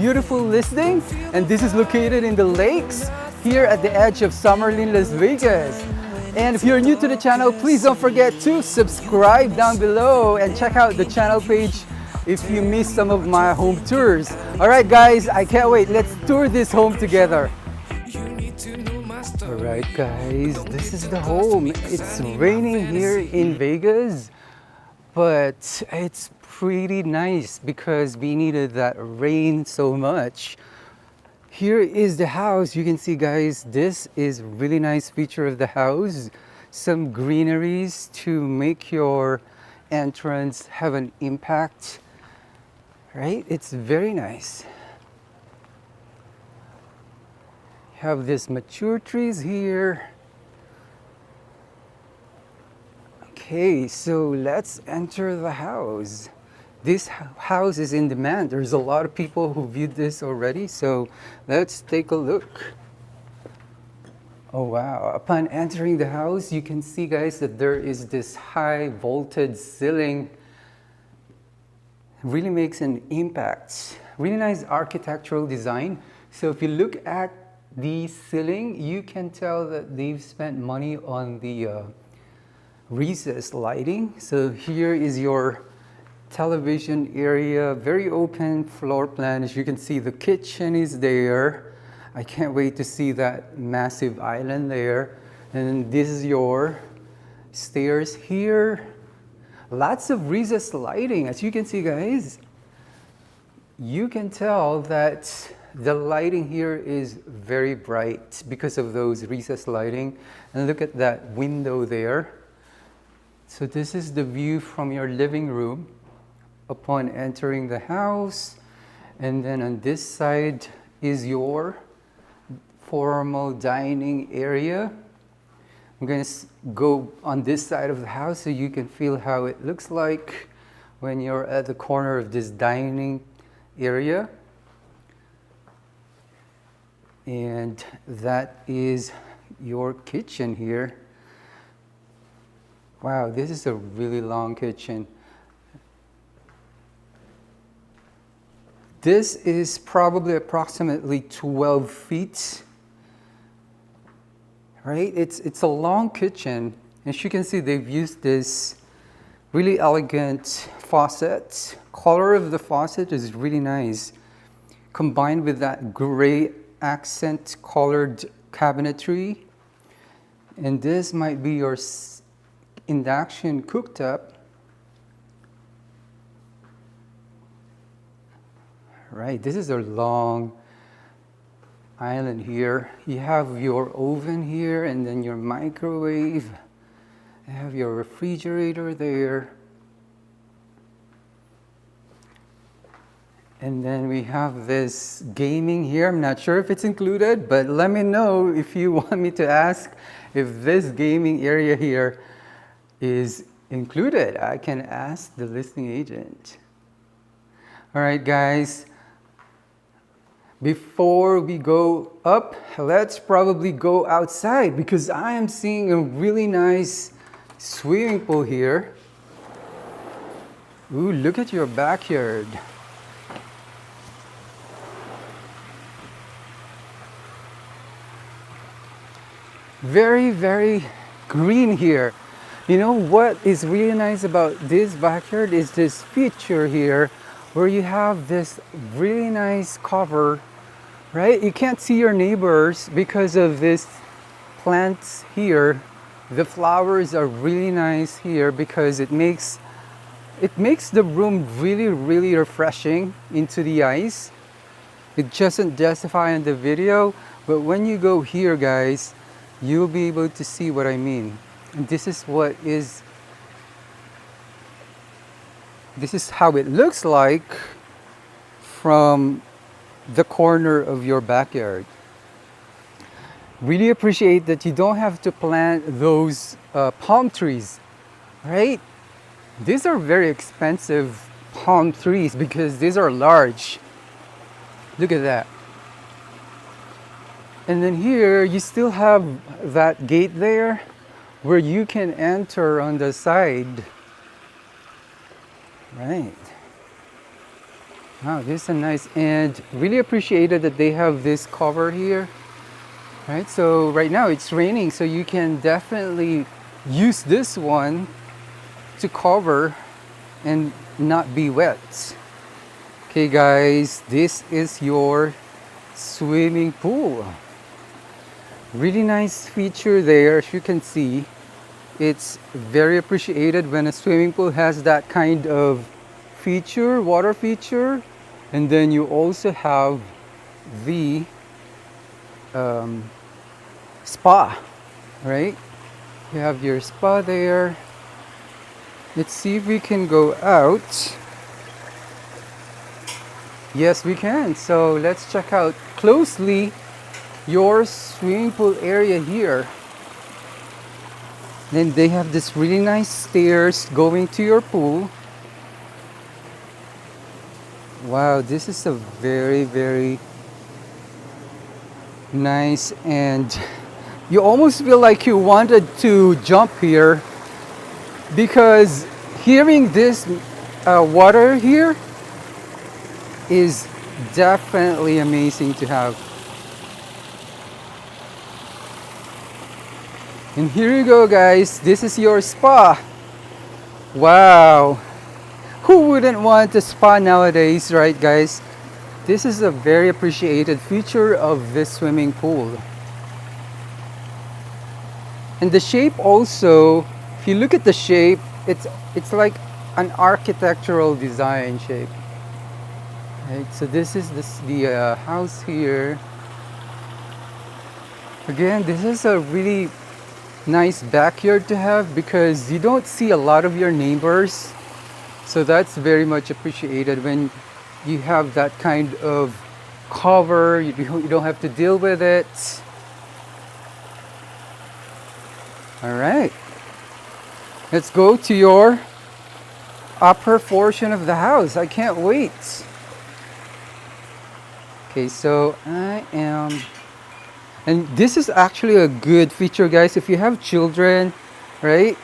beautiful listing, and this is located in the lakes here at the edge of Summerlin, Las Vegas. And if you're new to the channel, please don't forget to subscribe down below and check out the channel page if you missed some of my home tours. All right, guys, I can't wait. Let's tour this home together. All right, guys, this is the home. It's raining here in Vegas, but it's pretty nice because we needed that rain so much. Here is the house. You can see, guys, this is really nice feature of the house. Some greeneries to make your entrance have an impact, right? It's very nice. Have this mature trees here. Okay, so let's enter the house. This house is in demand. There's a lot of people who viewed this already, so let's take a look. Oh wow, upon entering the house, you can see, guys, that there is this high voltage ceiling. Really makes an impact. Really nice architectural design. So if you look at the ceiling, you can tell that they've spent money on the recessed lighting. So here is your television area, very open floor plan. As you can see, the kitchen is there. I can't wait to see that massive island there. And this is your stairs here. Lots of recessed lighting. As you can see, guys, you can tell that the lighting here is very bright because of those recessed lighting. And look at that window there. So this is the view from your living room upon entering the house. And then on this side is your formal dining area. I'm going to go on this side of the house so you can feel how it looks like when you're at the corner of this dining area. And that is your kitchen here. Wow, this is a really long kitchen. This is probably approximately 12 feet, right? It's a long kitchen. As you can see, they've used this really elegant faucet. Color of the faucet is really nice, combined with that gray accent colored cabinetry. And this might be your induction cooktop. Right, this is a long island here. You have your oven here and then your microwave. You have your refrigerator there. And then we have this gaming here. I'm not sure if it's included, but let me know if you want me to ask if this gaming area here is included. I can ask the listing agent. All right, guys. Before we go up, let's probably go outside because I am seeing a really nice swimming pool here. Ooh, look at your backyard. Very, very green here. You know what is really nice about this backyard is this feature here where you have this really nice cover, right? You can't see your neighbors because of this plants here. The flowers are really nice here because it makes the room really, really refreshing into the eyes. It doesn't justify in the video, but when you go here, guys, you'll be able to see what I mean. And this is how it looks like from the corner of your backyard. Really appreciate that you don't have to plant those palm trees, right? These are very expensive palm trees because these are large. Look at that. And then here you still have that gate there where you can enter on the side. Right. Wow, this is a nice, and really appreciated that they have this cover here. Right, so right now it's raining, so you can definitely use this one to cover and not be wet. Okay guys, this is your swimming pool. Really nice feature there. As you can see, it's very appreciated when a swimming pool has that kind of feature, water feature. And then you also have the spa, right? You have your spa there. Let's see if we can go out. Yes, we can. So let's check out closely your swimming pool area here. Then they have this really nice stairs going to your pool. Wow, this is a very, very nice, and you almost feel like you wanted to jump here because hearing this water here is definitely amazing to have. And here you go guys, this is your spa. Wow, who wouldn't want a spa nowadays, right guys? This is a very appreciated feature of this swimming pool. And the shape also, if you look at the shape, it's like an architectural design shape. Right, so this is the house here. Again, this is a really nice backyard to have because you don't see a lot of your neighbors. So that's very much appreciated when you have that kind of cover. You don't have to deal with it. All right, let's go to your upper portion of the house. I can't wait. Okay, so and this is actually a good feature guys if you have children, right?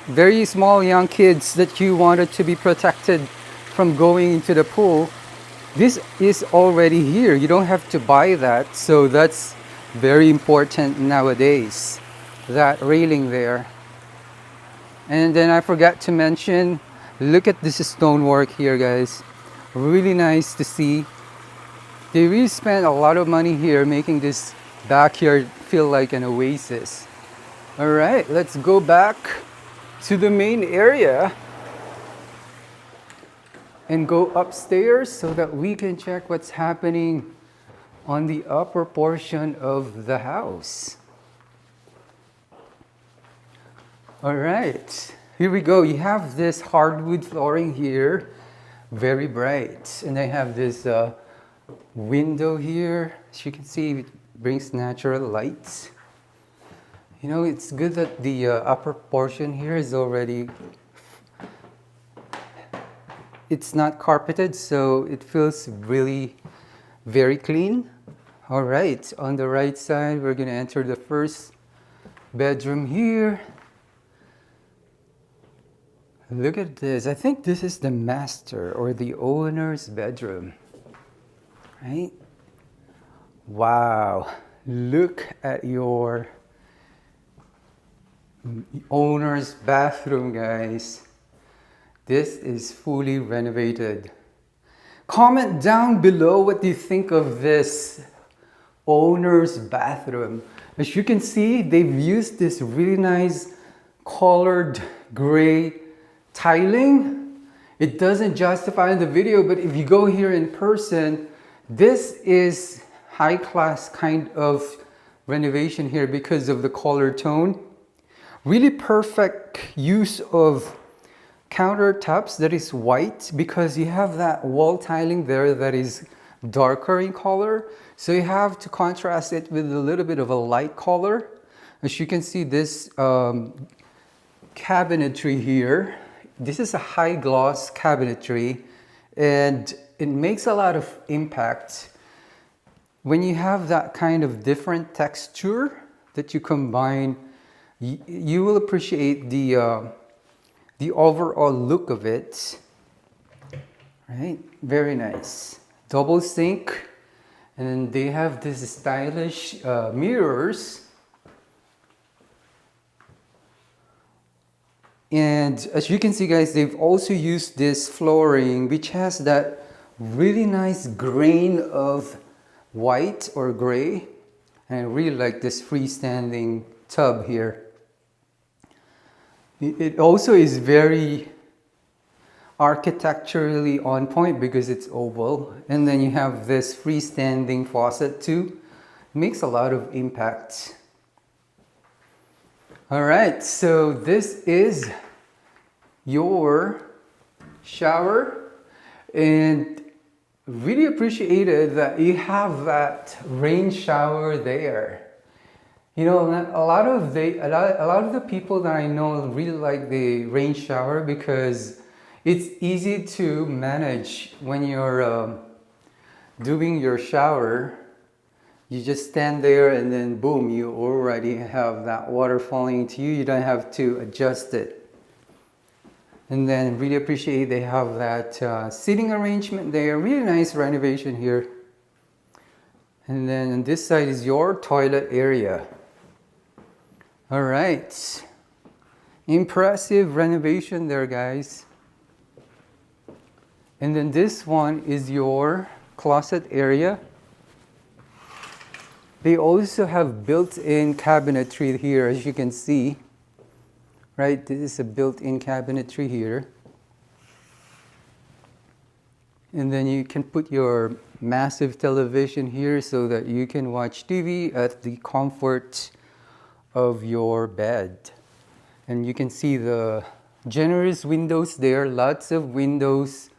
Very small young kids that you wanted to be protected from going into the pool. This is already here. You don't have to buy that. So that's very important nowadays, that railing there. And then I forgot to mention, look at this stonework here guys. Really nice to see. They really spent a lot of money here making this backyard feel like an oasis. All right, let's go back to the main area and go upstairs so that we can check what's happening on the upper portion of the house. All right, here we go. You have this hardwood flooring here, very bright. And I have this window here. As you can see, it brings natural light. You know, it's good that the upper portion here is already, it's not carpeted, so it feels really very clean. All right, on the right side, we're gonna enter the first bedroom here. Look at this. I think this is the master or the owner's bedroom, right? Wow, look at your owner's bathroom, guys. This is fully renovated. Comment down below what you think of this owner's bathroom. As you can see, they've used this really nice colored gray tiling. It doesn't justify in the video, but if you go here in person, this is high class kind of renovation here because of the color tone. Really perfect use of countertops that is white because you have that wall tiling there that is darker in color. So you have to contrast it with a little bit of a light color. As you can see, this cabinetry here, this is a high gloss cabinetry and it makes a lot of impact when you have that kind of different texture that you combine. You will appreciate the overall look of it, right? Very nice. Double sink. And they have this stylish mirrors. And as you can see, guys, they've also used this flooring, which has that really nice grain of white or gray. And I really like this freestanding tub here. It also is very architecturally on point because it's oval. And then you have this freestanding faucet too. It makes a lot of impact. All right, so this is your shower, and really appreciated that you have that rain shower there. You know, a lot of the people that I know really like the rain shower because it's easy to manage when you're doing your shower. You just stand there and then boom, you already have that water falling into you. You don't have to adjust it. And then really appreciate they have that seating arrangement there. Really nice renovation here. And then on this side is your toilet area. All right. Impressive renovation there, guys. And then this one is your closet area. They also have built-in cabinetry here, as you can see. Right, this is a built-in cabinetry here. And then you can put your massive television here so that you can watch TV at the comfort of your bed. And you can see the generous windows there, lots of windows.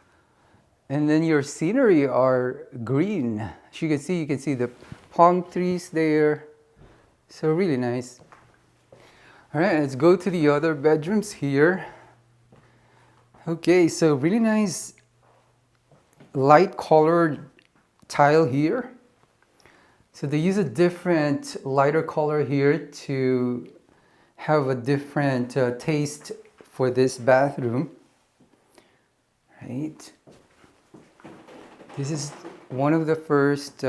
And then your scenery are green. As you can see the palm trees there. So really nice. All right, let's go to the other bedrooms here. Okay, so really nice light colored tile here. So they use a different lighter color here to have a different taste for this bathroom. Right. This is one of the first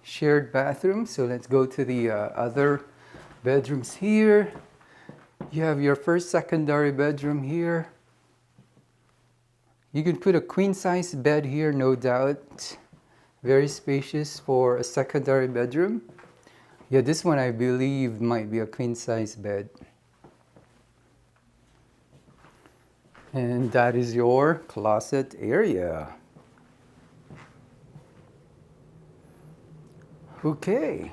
shared bathrooms. So let's go to the other bedrooms here. You have your first secondary bedroom here. You can put a queen size bed here, no doubt. Very spacious for a secondary bedroom. Yeah, this one I believe might be a queen size bed. And that is your closet area. Okay.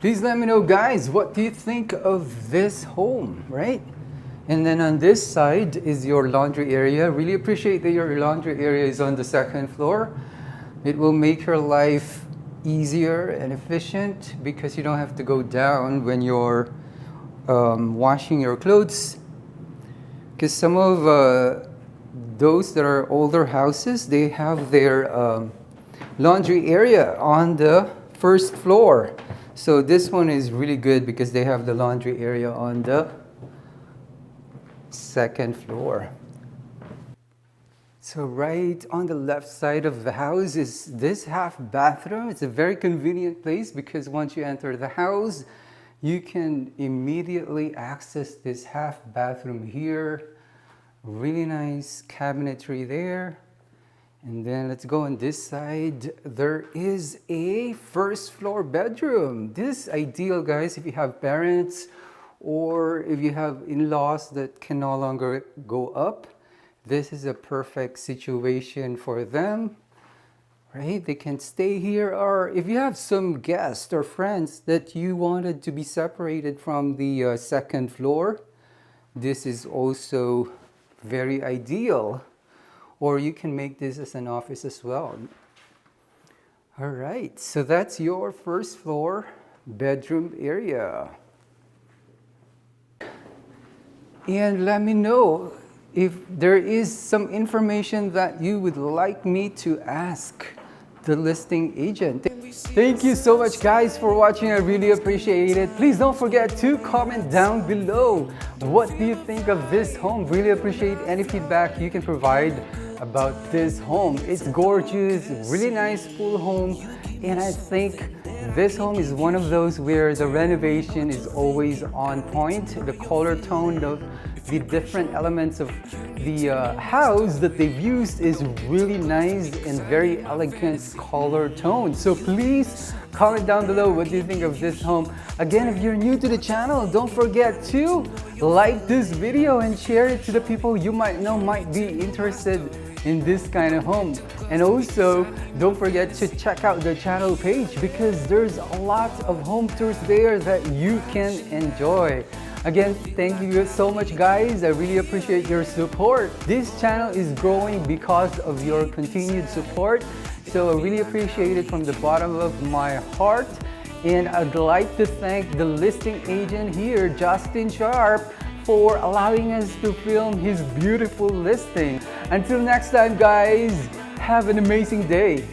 Please let me know, guys, what do you think of this home, right? And then on this side is your laundry area. Really appreciate that your laundry area is on the second floor. It will make your life easier and efficient because you don't have to go down when you're washing your clothes. Because some of those that are older houses, they have their laundry area on the first floor. So this one is really good because they have the laundry area on the second floor. So right on the left side of the house is this half bathroom. It's a very convenient place because once you enter the house, you can immediately access this half bathroom here. Really nice cabinetry there. And then let's go on this side. There is a first floor bedroom. This is ideal, guys, if you have parents or if you have in-laws that can no longer go up. This is a perfect situation for them, right? They can stay here, or if you have some guests or friends that you wanted to be separated from the second floor, this is also very ideal. Or you can make this as an office as well. All right, so that's your first floor bedroom area. And let me know if there is some information that you would like me to ask the listing agent. Thank you so much, guys, for watching. I really appreciate it. Please don't forget to comment down below. What do you think of this home? Really appreciate any feedback you can provide. about this home. It's gorgeous, really nice full home, and I think this home is one of those where the renovation is always on point. The color tone of the different elements of the house that they've used is really nice and very elegant color tone. So please comment down below, what do you think of this home? Again, if you're new to the channel, don't forget to like this video and share it to the people you might know might be interested in this kind of home. And also, don't forget to check out the channel page because there's a lot of home tours there that you can enjoy. Again, thank you so much guys. I really appreciate your support. This channel is growing because of your continued support. So I really appreciate it from the bottom of my heart. And I'd like to thank the listing agent here, Justin Sharp, for allowing us to film his beautiful listing. Until next time guys, have an amazing day.